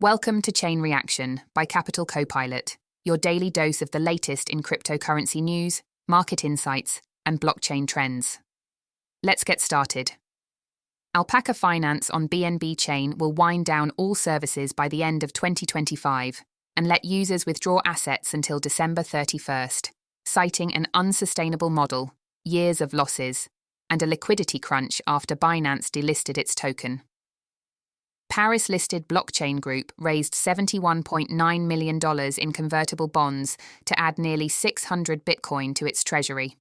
Welcome to Chain Reaction by Capital Copilot, your daily dose of the latest in cryptocurrency news, market insights, and blockchain trends. Let's get started. Alpaca Finance on BNB Chain will wind down all services by the end of 2025 and let users withdraw assets until December 31st, citing an unsustainable model, years of losses, and a liquidity crunch after Binance delisted its token. Paris-listed blockchain group raised $71.9 million in convertible bonds to add nearly 600 Bitcoin to its treasury.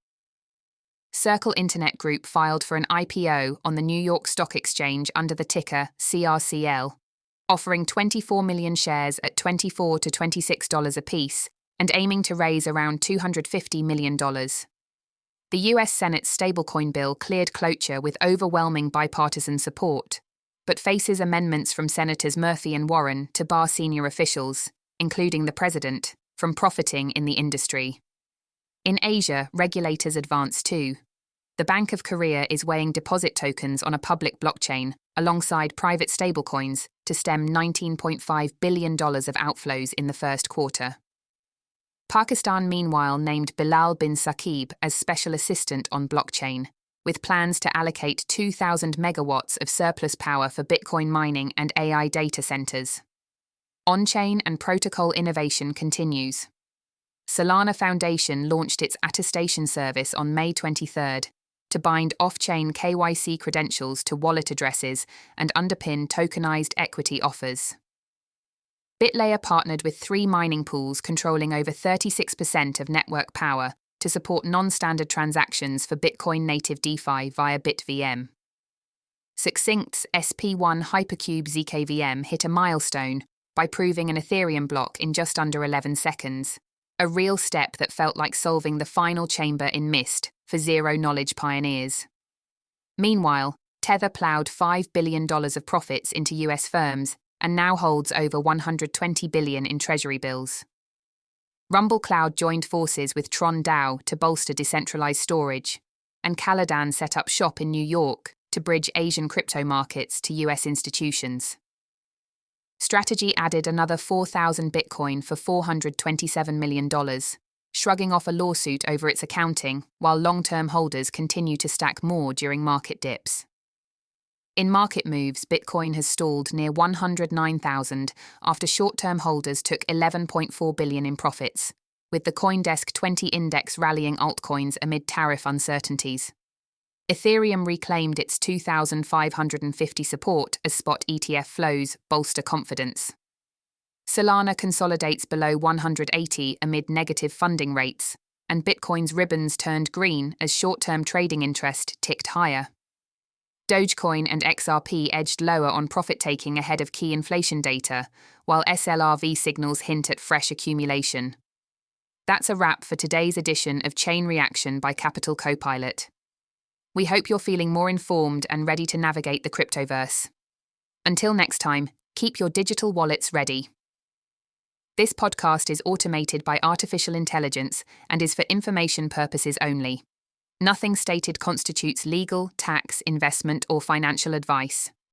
Circle Internet Group filed for an IPO on the New York Stock Exchange under the ticker CRCL, offering 24 million shares at $24 to $26 apiece and aiming to raise around $250 million. The US Senate's stablecoin bill cleared cloture with overwhelming bipartisan support, but faces amendments from Senators Murphy and Warren to bar senior officials, including the president, from profiting in the industry. In Asia, regulators advance too. The Bank of Korea is weighing deposit tokens on a public blockchain alongside private stablecoins to stem $19.5 billion of outflows in the first quarter. Pakistan, meanwhile, named Bilal bin Saqib as special assistant on blockchain, with plans to allocate 2,000 megawatts of surplus power for Bitcoin mining and AI data centers. On-chain and protocol innovation continues. Solana Foundation launched its attestation service on May 23rd to bind off-chain KYC credentials to wallet addresses and underpin tokenized equity offers. BitLayer partnered with 3 mining pools controlling over 36% of network power to support non-standard transactions for Bitcoin-native DeFi via BitVM. Succinct's SP1 Hypercube zkVM hit a milestone by proving an Ethereum block in just under 11 seconds, a real step that felt like solving the final chamber in Mist for zero-knowledge pioneers. Meanwhile, Tether plowed $5 billion of profits into US firms and now holds over $120 billion in treasury bills. Rumble Cloud joined forces with Tron DAO to bolster decentralized storage, and Caladan set up shop in New York to bridge Asian crypto markets to US institutions. Strategy added another 4,000 Bitcoin for $427 million, shrugging off a lawsuit over its accounting, while long-term holders continue to stack more during market dips. In market moves, Bitcoin has stalled near 109,000 after short-term holders took $11.4 billion in profits, with the CoinDesk 20 index rallying altcoins amid tariff uncertainties. Ethereum reclaimed its 2,550 support as spot ETF flows bolster confidence. Solana consolidates below 180 amid negative funding rates, and Bitcoin's ribbons turned green as short-term trading interest ticked higher. Dogecoin and XRP edged lower on profit-taking ahead of key inflation data, while SLRV signals hint at fresh accumulation. That's a wrap for today's edition of Chain Reaction by Capital Copilot. We hope you're feeling more informed and ready to navigate the cryptoverse. Until next time, keep your digital wallets ready. This podcast is automated by artificial intelligence and is for information purposes only. Nothing stated constitutes legal, tax, investment, or financial advice.